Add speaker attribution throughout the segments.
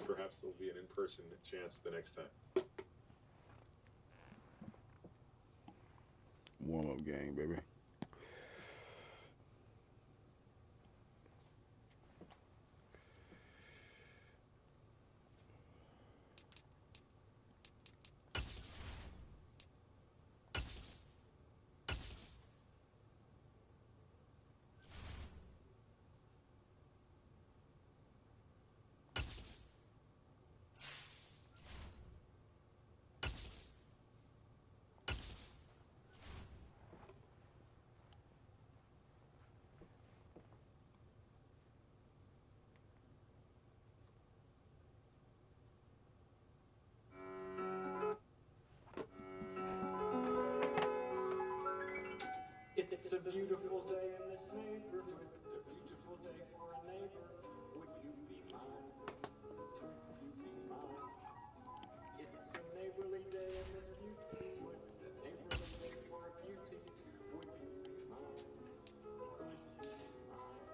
Speaker 1: perhaps there'll be an in-person chance the next time.
Speaker 2: Warm-up game, baby.
Speaker 3: It's a beautiful day in this neighborhood, a beautiful day for a neighbor. Would you be mine? Would you be mine? It's a neighborly day in this beauty wood, a neighborly day for a beauty. Would you be mine? Would you be mine?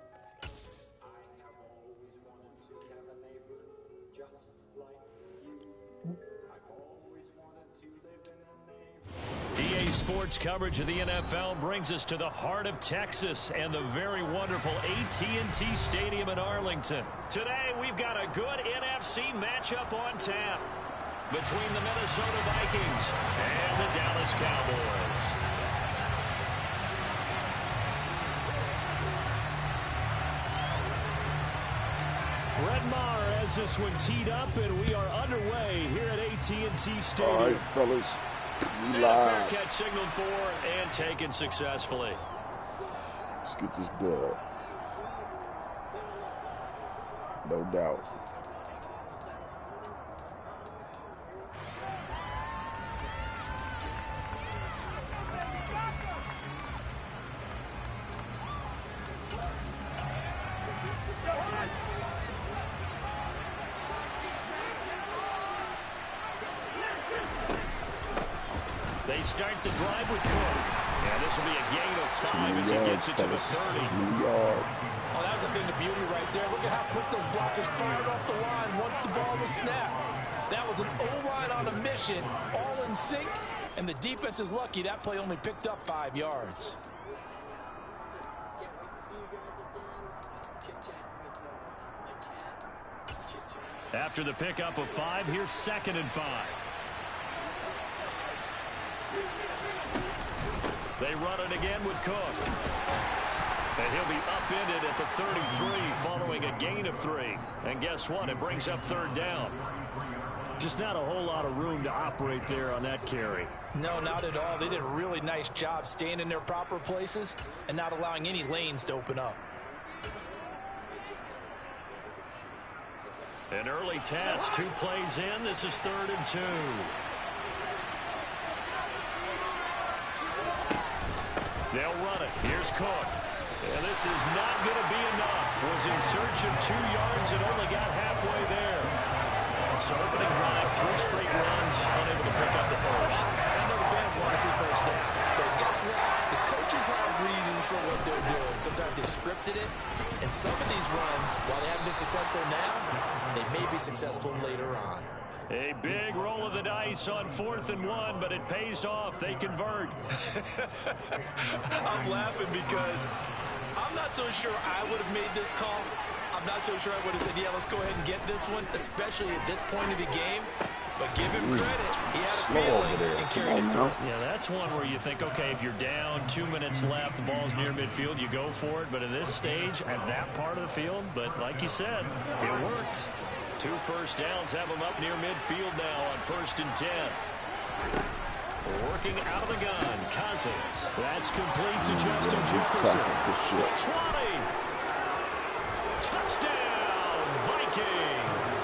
Speaker 3: I have always wanted to have a neighbor just like you. I've always wanted to live in a neighborhood.
Speaker 4: EA Sports coverage of the NFL brings us to the heart of Texas and the very wonderful AT&T Stadium in Arlington. Today, we've got a good NFC matchup on tap between the Minnesota Vikings and the Dallas Cowboys. Brett Maher has this one teed up, and we are underway here at AT&T Stadium.
Speaker 2: All right, fellas.
Speaker 4: And a fair catch signaled for and taken successfully.
Speaker 2: Let's get this dub. No doubt.
Speaker 4: They start the drive with Cook. Yeah, this will be a gain of 5 as he gets it to the 30.
Speaker 5: Oh, that was a thing of beauty right there. Look at how quick those blockers fired off the line once the ball was snapped. That was an O-line on a mission, all in sync, and the defense is lucky that play only picked up 5 yards.
Speaker 4: After the pickup of 5, here's 2nd and 5. They run it again with Cook. And he'll be upended at the 33 following a gain of 3. And guess what? It brings up 3rd down. Just not a whole lot of room to operate there on that carry.
Speaker 5: No, not at all. They did a really nice job staying in their proper places and not allowing any lanes to open up.
Speaker 4: An early test. 2 plays in. This is 3rd and 2. They'll run it. Here's Cook. And this is not going to be enough. Was in search of 2 yards and only got halfway there. So opening drive, 3 straight runs, unable to pick up the first.
Speaker 5: I know the fans want to see first downs, but guess what? The coaches have reasons for what they're doing. Sometimes they've scripted it, and some of these runs, while they haven't been successful now, they may be successful later on.
Speaker 4: A big roll of the dice on 4th and 1, but it pays off. They convert.
Speaker 5: I'm laughing because I'm not so sure I would have made this call. I'm not so sure I would have said, yeah, let's go ahead and get this one, especially at this point of the game. But give him credit. He had a feeling and carried it through.
Speaker 4: Yeah, that's one where you think, okay, if you're down, 2 minutes left, the ball's near midfield, you go for it. But at this stage, at that part of the field, but like you said, it worked. 2 first downs have them up near midfield now on 1st and 10. Working out of the gun, Cousins. That's complete to Justin Jefferson. 20. Touchdown, Vikings.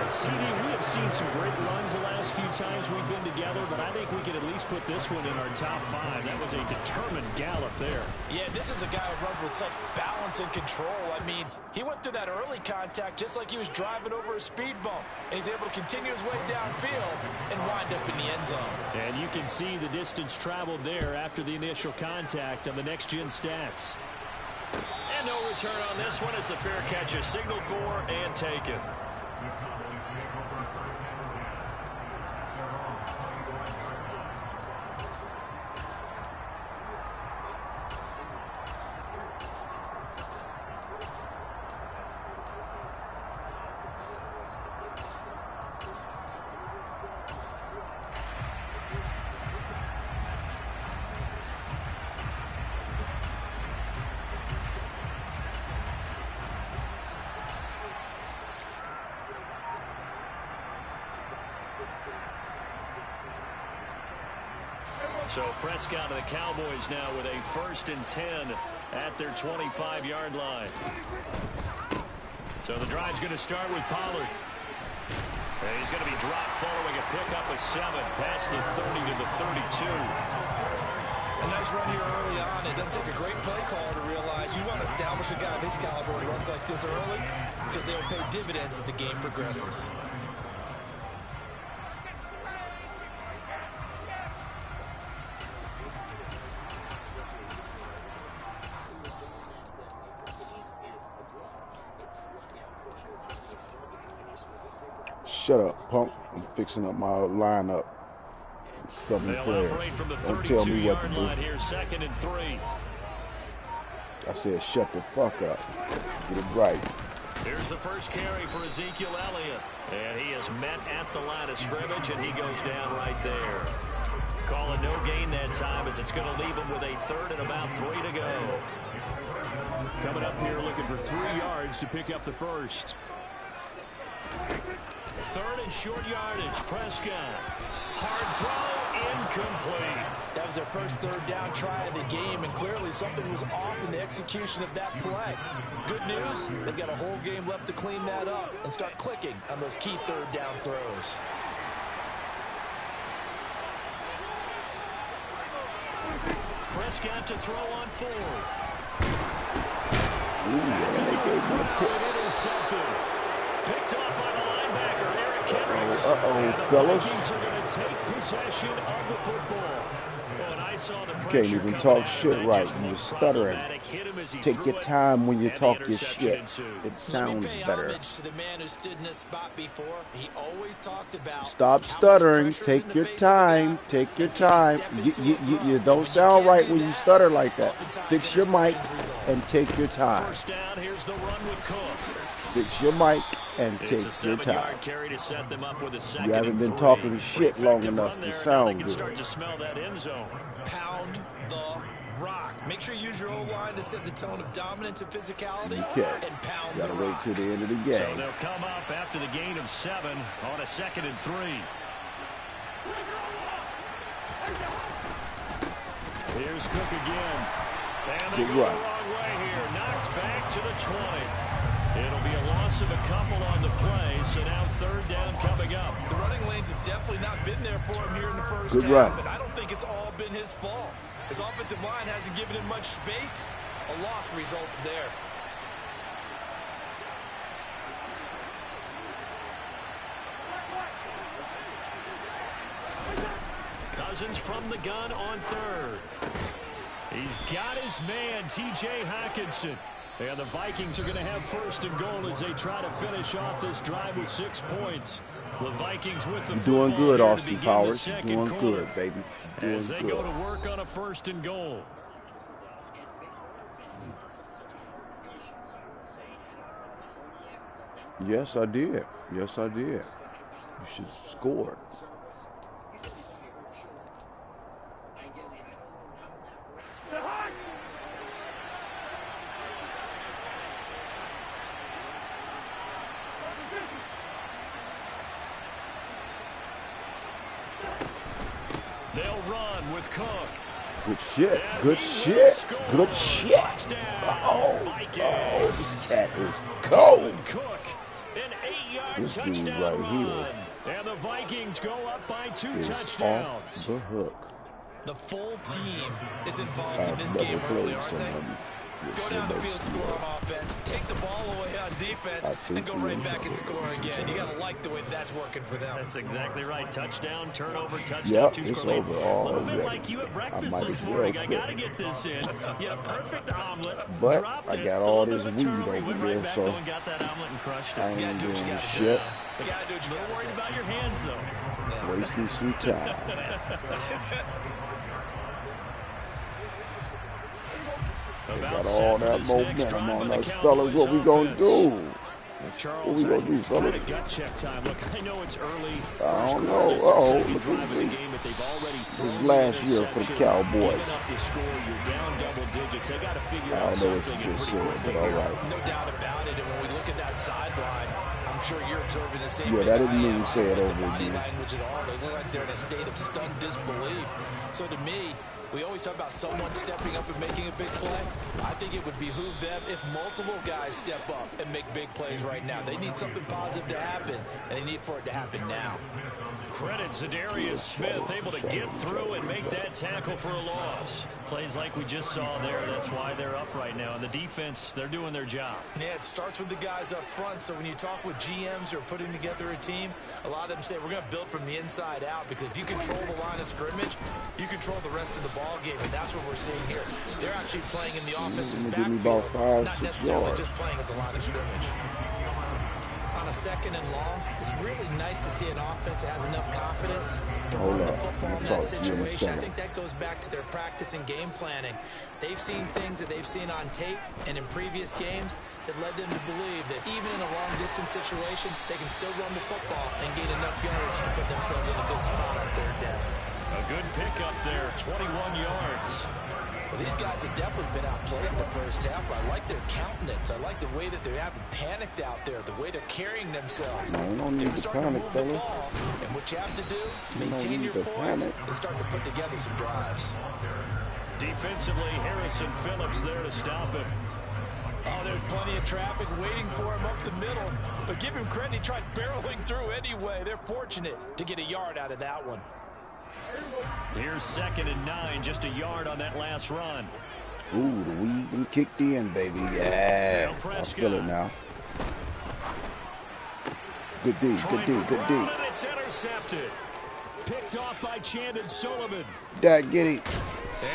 Speaker 4: And CD, we have seen some great runs the last few times we've been together, but I think we could at least put this one in our top 5. That was a determined gallop there.
Speaker 5: Yeah, this is a guy who runs with such balance and control. I mean, he went through that early contact just like he was driving over a speed bump, and he's able to continue his way downfield and wind up in the end zone.
Speaker 4: And you can see the distance traveled there after the initial contact on the next-gen stats. And no return on this one as the fair catch is signaled for and taken. So Prescott and the Cowboys now with a 1st and 10 at their 25-yard line. So the drive's going to start with Pollard. And he's going to be dropped following a pickup of 7 past the 30 to the 32.
Speaker 5: A nice run here early on. It doesn't take a great play caller to realize you want to establish a guy of his caliber who runs like this early because they'll pay dividends as the game progresses.
Speaker 2: Shut up, punk. I'm fixing up my lineup. Something players. Don't tell me what to do.
Speaker 4: Here, 2nd and 3.
Speaker 2: I said shut the fuck up. Get it right.
Speaker 4: Here's the first carry for Ezekiel Elliott. And he is met at the line of scrimmage, and he goes down right there. Call a no gain that time as it's going to leave him with a 3rd and about 3 to go.
Speaker 6: Coming up here looking for 3 yards to pick up the first.
Speaker 4: 3rd and short yardage. Prescott. Hard throw. Incomplete.
Speaker 5: That was their first 3rd down try of the game, and clearly something was off in the execution of that play. Good news, they've got a whole game left to clean that up and start clicking on those key 3rd down throws.
Speaker 4: Prescott to throw on 4th.
Speaker 2: Ooh, they gave me a pick.
Speaker 4: Intercepted. Picked up by the linebacker, Eric Kendricks.
Speaker 2: Fellas.
Speaker 4: The Vikings are going to take possession of the football.
Speaker 2: You can't even talk shit right when you're stuttering. Take your time when you talk your shit. It sounds better.
Speaker 5: To the man who stood in this spot before. He always talked about
Speaker 2: stop stuttering. Take your time. Take your time. You don't sound right when you stutter like that. Fix your mic and take your time.
Speaker 4: First down, here's the run with Cook.
Speaker 2: Fix your mic and take your time. You haven't been talking shit long enough to sound good.
Speaker 4: Start to smell that end zone.
Speaker 5: Pound the rock. Make sure you use your O-line to set the tone of dominance and physicality. And pound
Speaker 2: gotta
Speaker 5: the
Speaker 2: wait
Speaker 5: rock.
Speaker 2: till the end of the game.
Speaker 4: So they'll come up after the gain of 7 on a 2nd and 3. Here's Cook again. And they go the wrong way here. Knocked back to the 20. It'll be a loss of a couple on the play, so now 3rd down coming up.
Speaker 5: The running lanes have definitely not been there for him here in the first
Speaker 2: Good
Speaker 5: half,
Speaker 2: run.
Speaker 5: and I don't think it's all been his fault. His offensive line hasn't given him much space. A loss results there.
Speaker 4: Cousins from the gun on 3rd. He's got his man, T.J. Hockenson. And the Vikings are going to have 1st and goal as they try to finish off this drive with 6 points. The Vikings with the
Speaker 2: doing good,
Speaker 4: here
Speaker 2: Austin Powers. Doing
Speaker 4: quarter.
Speaker 2: good, baby. Doing
Speaker 4: as they
Speaker 2: good.
Speaker 4: go to work on a 1st and goal.
Speaker 2: Yes, I did. Yes, I did. You should score.
Speaker 4: They'll run with Cook.
Speaker 2: Good shit. Good shit. Good shit. Oh, this cat is cold.
Speaker 4: Cook, an 8-yard
Speaker 2: This dude
Speaker 4: touchdown
Speaker 2: right
Speaker 4: run.
Speaker 2: here
Speaker 4: And the Vikings go up by 2
Speaker 2: is
Speaker 4: touchdowns.
Speaker 2: off the hook.
Speaker 5: The full team is involved in
Speaker 2: I've
Speaker 5: this
Speaker 2: never
Speaker 5: game
Speaker 2: played
Speaker 5: early, aren't they?
Speaker 2: someone
Speaker 5: Go down the field, score on offense, take the ball away on defense, and go right back and score again. You got to like the way that's working for them.
Speaker 4: That's exactly right. Touchdown, turnover, touchdown, two-score lead. A little bit like you at breakfast this morning. I got to get this in. Yeah, perfect omelet.
Speaker 2: But
Speaker 4: dropped
Speaker 2: I
Speaker 4: it.
Speaker 2: got
Speaker 4: So
Speaker 2: all
Speaker 4: a
Speaker 2: this
Speaker 4: little
Speaker 2: weed
Speaker 4: turnover.
Speaker 2: over
Speaker 4: Went
Speaker 2: here,
Speaker 4: right back
Speaker 2: so
Speaker 4: though and got that omelet and crushed it.
Speaker 2: I ain't
Speaker 5: do
Speaker 2: doing
Speaker 5: what you got to do.
Speaker 2: shit.
Speaker 5: You got to do what you
Speaker 4: A little
Speaker 5: got to
Speaker 4: worried
Speaker 5: do.
Speaker 4: about your hands, though.
Speaker 2: Wasting some time.
Speaker 4: About
Speaker 2: Got all
Speaker 4: set for
Speaker 2: that
Speaker 4: this next
Speaker 2: momentum
Speaker 4: drive
Speaker 2: on
Speaker 4: by the
Speaker 2: us, fellas. What we gonna
Speaker 4: Cowboys
Speaker 2: do?
Speaker 4: offense.
Speaker 2: What
Speaker 4: Charles,
Speaker 2: we gonna do,
Speaker 4: it's kind
Speaker 2: fellas?
Speaker 4: of gut check time. Look, I know it's early.
Speaker 2: I don't
Speaker 4: First
Speaker 2: know.
Speaker 4: quarter, this is their second
Speaker 2: Look
Speaker 4: drive
Speaker 2: at
Speaker 4: of the
Speaker 2: me.
Speaker 4: game, but they've already
Speaker 2: This
Speaker 4: thrown
Speaker 2: is
Speaker 4: the
Speaker 2: last year for the
Speaker 4: interception,
Speaker 2: Cowboys.
Speaker 4: given up the score. You're down double digits. They got to figure
Speaker 2: I
Speaker 4: out
Speaker 2: don't know what
Speaker 4: something
Speaker 2: you
Speaker 4: and
Speaker 2: just
Speaker 4: pretty
Speaker 2: said,
Speaker 4: quickly
Speaker 2: but all
Speaker 4: here.
Speaker 2: right.
Speaker 5: No doubt about it. And when we look at that sideline, I'm sure you're observing the same
Speaker 2: Yeah,
Speaker 5: thing
Speaker 2: that
Speaker 5: I
Speaker 2: didn't mean
Speaker 5: am.
Speaker 2: to say
Speaker 5: I
Speaker 2: it
Speaker 5: don't like
Speaker 2: over
Speaker 5: the body
Speaker 2: again.
Speaker 5: language at all. They look like they're in a state of stunned disbelief. So to me, we always talk about someone stepping up and making a big play. I think it would behoove them if multiple guys step up and make big plays right now. They need something positive to happen, and they need for it to happen now.
Speaker 4: Credit Zadarius Smith, able to get through and make that tackle for a loss. Plays like we just saw there. That's why they're up right now. And the defense, they're doing their job.
Speaker 5: Yeah, it starts with the guys up front. So when you talk with GMs who are putting together a team, a lot of them say we're going to build from the inside out, because if you control the line of scrimmage, you control the rest of the ball game, and that's what we're seeing here. They're actually playing in the offense's
Speaker 2: Give me about
Speaker 5: backfield,
Speaker 2: 5,
Speaker 5: not
Speaker 2: 6
Speaker 5: necessarily
Speaker 2: yards.
Speaker 5: just playing at the line of scrimmage. On a second and long, it's really nice to see an offense that has enough confidence to
Speaker 2: Hold
Speaker 5: run the
Speaker 2: up.
Speaker 5: football
Speaker 2: Let
Speaker 5: in
Speaker 2: me
Speaker 5: that
Speaker 2: talk to you in a
Speaker 5: situation. I
Speaker 2: second.
Speaker 5: think that goes back to their practice and game planning. They've seen things that they've seen on tape and in previous games that led them to believe that even in a long-distance situation, they can still run the football and gain enough yardage to put themselves in a good spot on third down.
Speaker 4: A good pickup there, 21 yards.
Speaker 5: Well, these guys have definitely been outplayed in the first half, but I like their countenance. I like the way that they haven't panicked out there, the way they're carrying themselves.
Speaker 2: No, you don't need
Speaker 5: They're
Speaker 2: to
Speaker 5: starting
Speaker 2: panic,
Speaker 5: to move the
Speaker 2: fellas.
Speaker 5: ball, and what you have to do,
Speaker 2: You don't
Speaker 5: maintain
Speaker 2: need
Speaker 5: your
Speaker 2: to
Speaker 5: poise
Speaker 2: panic.
Speaker 5: and start to put together some drives.
Speaker 4: Defensively, Harrison Phillips there to stop him.
Speaker 5: Oh, there's plenty of traffic waiting for him up the middle, but give him credit, he tried barreling through anyway. They're fortunate to get a yard out of that one.
Speaker 4: Here's 2nd and 9, just a yard on that last run.
Speaker 2: Ooh, the weed done kicked in, baby. Yeah, I feel it now. Good D, good D, good D.
Speaker 4: And it's intercepted. Picked off by Chandon Sullivan.
Speaker 2: Dak, get it.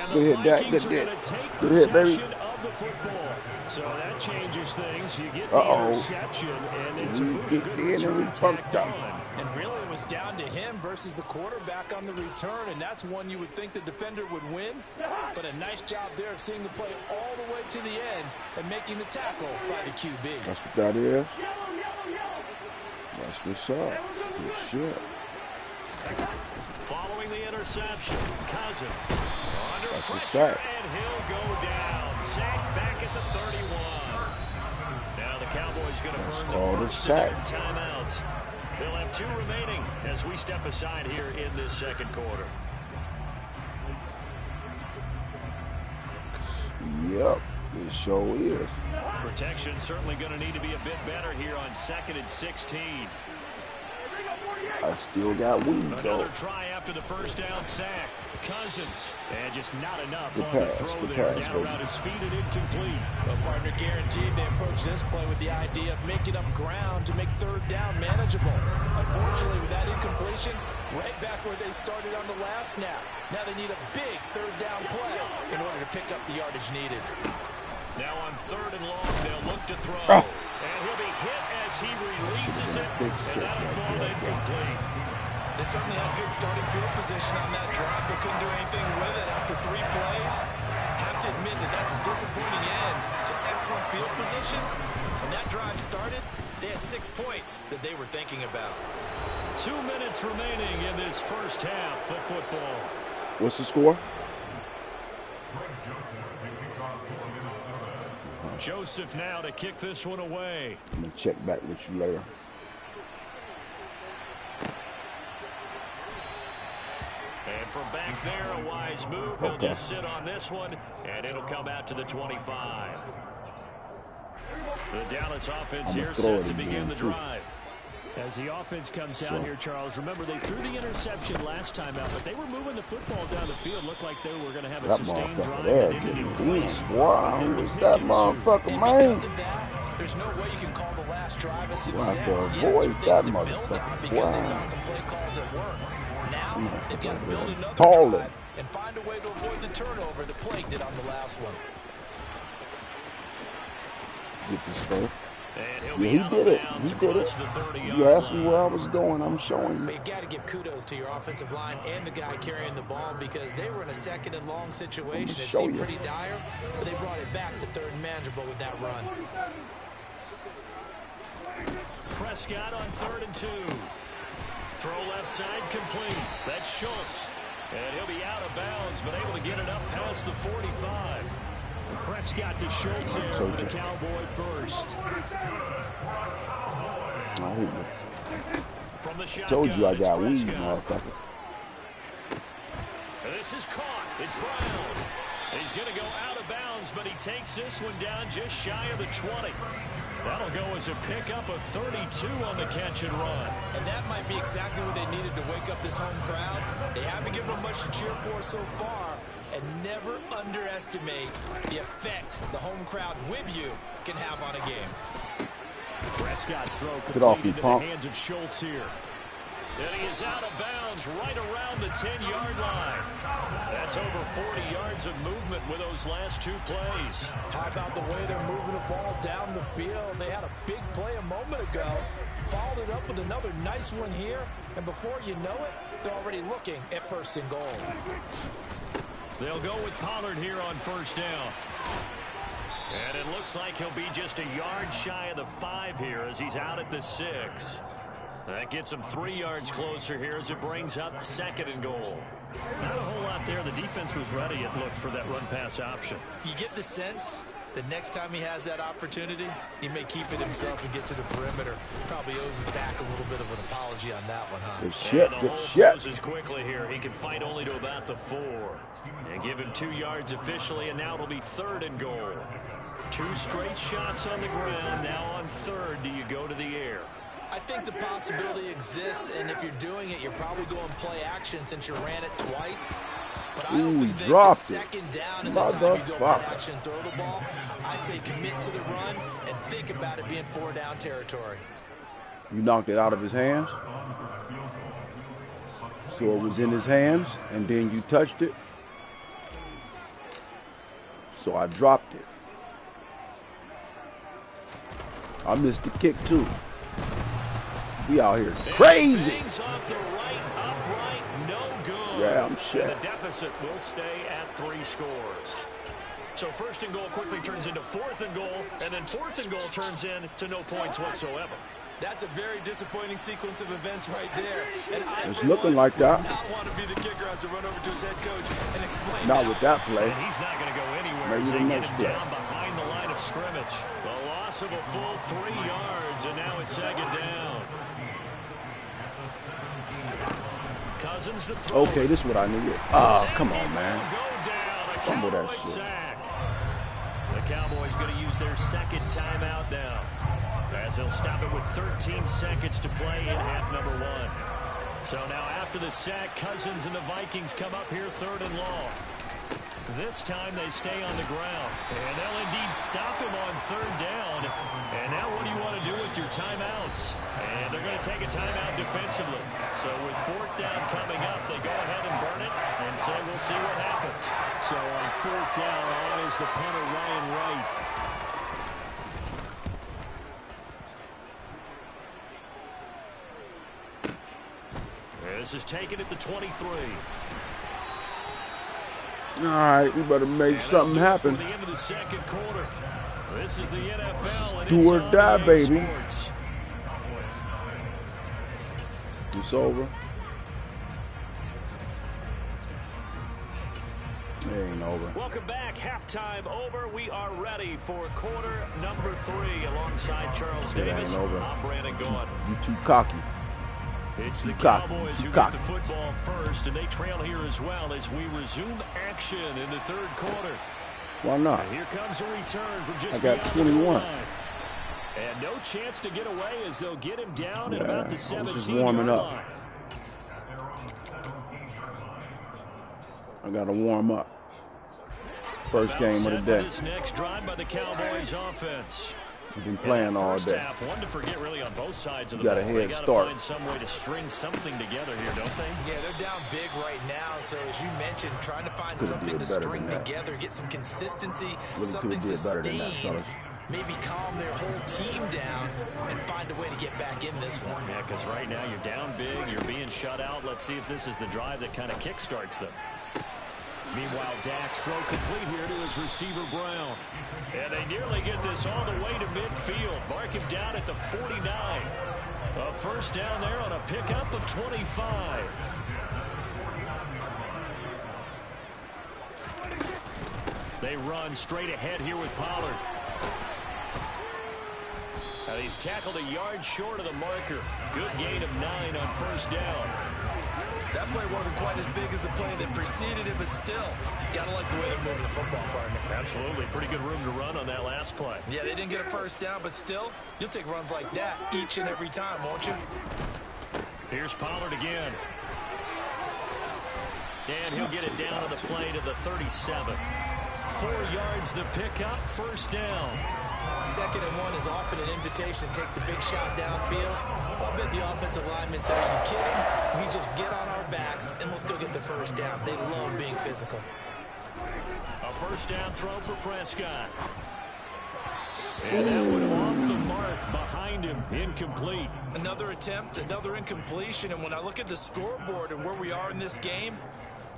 Speaker 4: And
Speaker 2: Good
Speaker 4: the
Speaker 2: hit, Dak.
Speaker 4: Vikings
Speaker 2: Good
Speaker 4: are
Speaker 2: hit.
Speaker 4: going to take
Speaker 2: Good hit, baby.
Speaker 4: possession of the football. So that changes things. You get the
Speaker 2: Uh-oh.
Speaker 4: interception, and it's a
Speaker 2: We
Speaker 4: good
Speaker 2: kicked in and we
Speaker 4: return
Speaker 2: punked
Speaker 4: tacked
Speaker 2: up.
Speaker 4: on.
Speaker 5: And really, it was down to him versus the quarterback on the return, and that's one you would think the defender would win. But a nice job there of seeing the play all the way to the end and making the tackle by the QB.
Speaker 2: That's what that is. That's what's up. Good shit.
Speaker 4: Following the interception, Cousins under
Speaker 2: That's a
Speaker 4: pressure,
Speaker 2: sack.
Speaker 4: and he'll go down. Sacked back at the 31. Now the Cowboys going to burn
Speaker 2: called
Speaker 4: the
Speaker 2: a
Speaker 4: first of
Speaker 2: sack.
Speaker 4: their timeouts. They'll have 2 remaining as we step aside here in this second quarter.
Speaker 2: Yep, it sure is.
Speaker 4: Protection certainly going to need to be a bit better here on 2nd and 16.
Speaker 2: I still got weed, though.
Speaker 4: Another try after the first down sack. Cousins, and just not enough
Speaker 2: Good
Speaker 4: on the
Speaker 2: pass,
Speaker 4: throw
Speaker 2: good
Speaker 4: there.
Speaker 2: pass,
Speaker 4: Down
Speaker 2: baby.
Speaker 4: around his feet and incomplete.
Speaker 5: Well, partner, guaranteed they approach this play with the idea of making up ground to make third down manageable. Unfortunately, with that incompletion, right back where they started on the last snap. Now they need a big third down play in order to pick up the yardage needed.
Speaker 4: Now on 3rd and long, they'll look to throw.
Speaker 2: Oh.
Speaker 4: And he'll be hit as he releases it,
Speaker 2: Big
Speaker 4: and
Speaker 2: shit
Speaker 4: that'll
Speaker 2: right
Speaker 4: fall
Speaker 2: there,
Speaker 4: incomplete.
Speaker 5: They certainly had good starting field position on that drive, but couldn't do anything with it after 3 plays. Have to admit that that's a disappointing end to excellent field position. When that drive started, they had 6 points that they were thinking about.
Speaker 4: 2 minutes remaining in this first half of football.
Speaker 2: What's the score?
Speaker 4: Joseph now to kick this one away.
Speaker 2: I'm going to check back with you later.
Speaker 4: And from back there, a wise move. He'll just sit on this one, and it'll come out to the 25. The Dallas offense here set to begin the drive. As the offense comes out here, Charles, remember they threw the interception last time out, but they were moving the football down the field. Looked like they were going to have a sustained drive that ended in points.
Speaker 2: Wow, who's that motherfucker, man?
Speaker 5: There's no way you can call the last drive a success.
Speaker 2: We'll have to avoid that motherfucker.
Speaker 5: Because they found some play calls that work. Now they've got to build another drive and find a way to avoid the turnover the play did on the last one.
Speaker 2: Get this first. Yeah, he did it. He did it. You asked me where I was going. I'm showing you.
Speaker 5: But you got to give kudos to your offensive line and the guy carrying the ball because they were in a second and long situation. It seemed pretty dire, but they brought it back to third and manageable with that run.
Speaker 4: Prescott on 3rd and 2. Throw left side complete. That's Schultz. And he'll be out of bounds, but able to get it up past the 45. Prescott to Schultz there for the Cowboy first. From the shotgun,
Speaker 2: told you I got weed, motherfucker.
Speaker 4: This is caught. It's Brown. He's going to go out of bounds, but he takes this one down just shy of the 20. That'll go as a pickup of 32 on the catch and run.
Speaker 5: And that might be exactly what they needed to wake up this home crowd. They haven't given them much to cheer for so far. And never underestimate the effect the home crowd with you can have on a game.
Speaker 4: Prescott's throw complete into the hands of Schultz here. And he is out of bounds right around the 10-yard line. That's over 40 yards of movement with those last two plays.
Speaker 5: How about the way they're moving the ball down the field? They had a big play a moment ago. Followed it up with another nice one here. And before you know it, they're already looking at 1st and goal.
Speaker 4: They'll go with Pollard here on 1st down. And it looks like he'll be just a yard shy of the 5 here as he's out at the 6. That gets him 3 yards closer here as it brings up 2nd and goal. Not a whole lot there. The defense was ready, it looked, for that run-pass option.
Speaker 5: You get the sense that next time he has that opportunity, he may keep it himself and get to the perimeter. Probably owes his back a little bit of an apology on that one, huh?
Speaker 2: Good shit,
Speaker 4: and the
Speaker 2: good
Speaker 4: hole
Speaker 2: shit.
Speaker 4: closes quickly here. He can fight only to about the 4. And give him 2 yards officially, and now it'll be 3rd and goal. 2 straight shots on the ground. Now on 3rd, do you go to the air?
Speaker 5: I think the possibility exists, and if you're doing it, you're probably going play action since you ran it twice. But I don't think that second down is the time you go play action and throw the ball. I say commit to the run and think about it being 4 down territory.
Speaker 2: You knocked it out of his hands. So it was in his hands, and then you touched it. So I dropped it. I missed the kick too. We out here crazy.
Speaker 4: Off the right, upright, no good.
Speaker 2: Yeah, I'm shit.
Speaker 4: And the deficit will stay at 3 scores. So 1st and goal quickly turns into 4th and goal, and then 4th and goal turns into no points whatsoever.
Speaker 5: That's a very disappointing sequence of events right there. And
Speaker 2: it's looking like that.
Speaker 5: Not want to be the kicker, has to run over to his head coach and explain.
Speaker 2: Not with that play.
Speaker 4: And he's not going to go anywhere.
Speaker 2: Maybe
Speaker 4: They
Speaker 2: the
Speaker 4: get
Speaker 2: next
Speaker 4: him
Speaker 2: play.
Speaker 4: down behind the line of scrimmage. The loss of a full 3 yards, and now it's 2nd down. Cousins to throw.
Speaker 2: Okay, this is what I needed. Oh, come on, man.
Speaker 4: Go down.
Speaker 2: Fumble that shit.
Speaker 4: Sack. The Cowboys going to use their 2nd timeout now, as they'll stop it with 13 seconds to play in half number 1. So now after the sack, Cousins and the Vikings come up here 3rd and long. This time they stay on the ground, and they'll indeed stop him on 3rd down. And now what do you want to do with your timeouts? And they're going to take a timeout defensively. So with 4th down coming up, they go ahead and burn it and say we'll see what happens.
Speaker 6: So on 4th down, on is the punter Ryan Wright.
Speaker 4: This is taken at the 23.
Speaker 2: All right, we better make something happen.
Speaker 4: The end of the 2nd quarter. This is the NFL. And
Speaker 2: Do or die, baby.
Speaker 4: Sports.
Speaker 2: It's over. It ain't over.
Speaker 4: Welcome back. Halftime over. We are ready for quarter number 3 alongside Charles Davis. I'm Brandon Gaudin.
Speaker 2: You too cocky.
Speaker 4: It's the Cowboys who get the football first, and they trail here as well as we resume action in the 3rd quarter.
Speaker 2: Why not?
Speaker 4: And here comes a return from just
Speaker 2: I got 21.
Speaker 4: And no chance to get away as they'll get him down at about the 17-yard
Speaker 2: warming up.
Speaker 4: line.
Speaker 2: I got to warm up. First game of the day.
Speaker 4: This next drive by the Cowboys offense.
Speaker 2: We've been playing all day.
Speaker 4: Half, one to forget really on both sides of the
Speaker 2: ball.
Speaker 4: They
Speaker 2: got
Speaker 4: to find some way to string something together here, don't they?
Speaker 5: Yeah, they're down big right now. So as you mentioned, trying to find something to string together, get some consistency, something sustained. Maybe calm their whole team down and find a way to get back in this one.
Speaker 4: Yeah, because right now you're down big, you're being shut out. Let's see if this is the drive that kind of kickstarts them. Meanwhile, Dak's throw complete here to his receiver, Brown. And they nearly get this all the way to midfield. Mark him down at the 49. A first down there on a pickup of 25. They run straight ahead here with Pollard. Now he's tackled a yard short of the marker. Good gain of 9 on first down.
Speaker 5: That play wasn't quite as big as the play that preceded it, but still, gotta like the way they're moving the football, partner.
Speaker 4: Absolutely. Pretty good room to run on that last play.
Speaker 5: Yeah, they didn't get a first down, but still, you'll take runs like that each and every time, won't you?
Speaker 4: Here's Pollard again. And he'll get it down to the play to the 37. 4 yards the pickup, first down.
Speaker 5: 2nd and 1 is often an invitation to take the big shot downfield. I'll bet the offensive linemen said, are you kidding? We just get on our backs and let's go get the first down. They love being physical.
Speaker 4: A first down throw for Prescott. And that one off the mark behind him, incomplete.
Speaker 5: Another attempt, another incompletion. And when I look at the scoreboard and where we are in this game,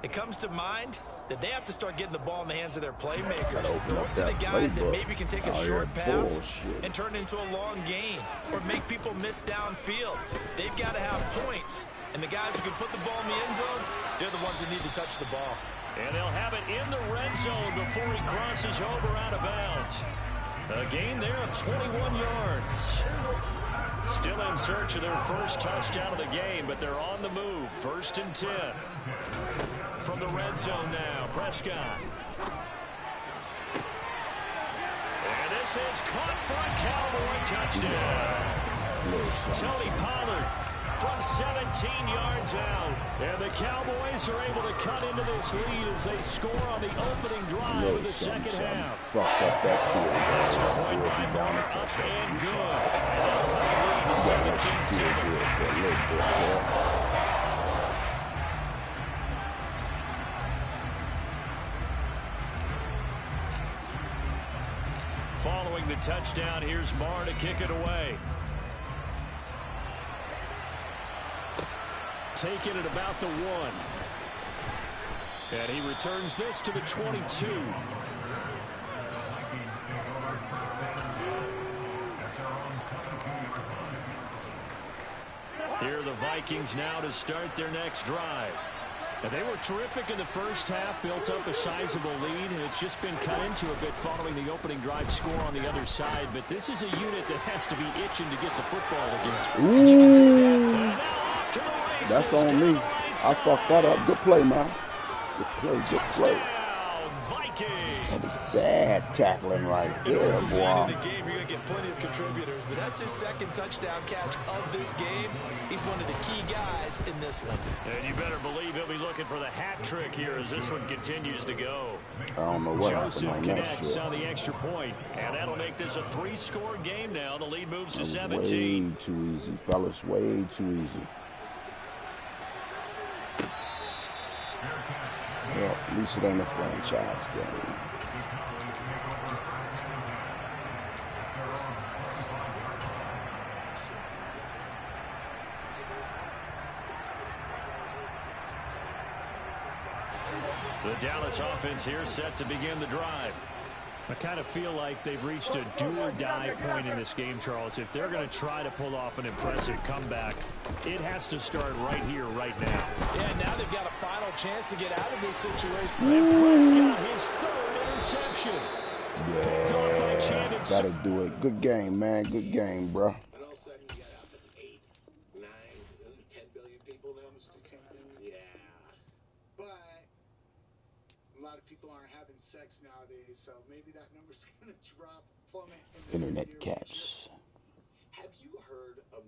Speaker 5: it comes to mind that they have to start getting the ball in the hands of their playmakers. Throw it to the guys that maybe can take a short pass and turn it into a long gain or make people miss downfield. They've got to have points. And the guys who can put the ball in the end zone, they're the ones that need to touch the ball.
Speaker 4: And they'll have it in the red zone before he crosses over out of bounds. A gain there of 21 yards. Still in search of their first touchdown of the game, but they're on the move. 1st and 10. From the red zone now, Prescott. And this is caught for a Cowboy touchdown. Tony Pollard from 17 yards out. And the Cowboys are able to cut into this lead as they score on the opening drive of the second half. Extra point by Warmup up and good. They'll cut the lead to 17-7. Following the touchdown, here's Marr to kick it away. Taking it about the 1. And he returns this to the 22. Here are the Vikings now to start their next drive. And they were terrific in the first half, built up a sizable lead, and it's just been cut into a bit following the opening drive score on the other side. But this is a unit that has to be itching to get the football again. You can see that.
Speaker 2: That's on me. I fucked that up. Good play, man. Good play, good play. That was bad tackling right there, boy.
Speaker 5: In the game, you're going to get plenty of contributors, but that's his 2nd touchdown catch of this game. He's one of the key guys in this one.
Speaker 4: And you better believe he'll be looking for the hat trick here as this one continues to go.
Speaker 2: I don't know what
Speaker 4: Joseph
Speaker 2: happened on
Speaker 4: connects
Speaker 2: that
Speaker 4: on the extra point, and that'll make this a 3-score game now. The lead moves to
Speaker 2: shit.
Speaker 4: 17.
Speaker 2: Way too easy, fellas. Way too easy. Well, at least it ain't a franchise game.
Speaker 4: The Dallas offense here set to begin the drive. I kind of feel like they've reached a do-or-die point in this game, Charles. If they're going to try to pull off an impressive comeback, it has to start right here, right now.
Speaker 5: Yeah, now they've got a final chance to get out of this situation.
Speaker 4: And Prescott, his 3rd interception.
Speaker 2: Yeah, that'll do it. Good game, man. Good game, bro.
Speaker 3: And all of a sudden, you got up at 8, 9, 10 billion people now. Yeah. But a lot of people aren't having sex nowadays, so maybe that number's going to drop, plummet.
Speaker 2: Internet cats.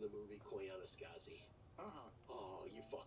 Speaker 3: the movie Koyaanisqatsi? Oh, you fucking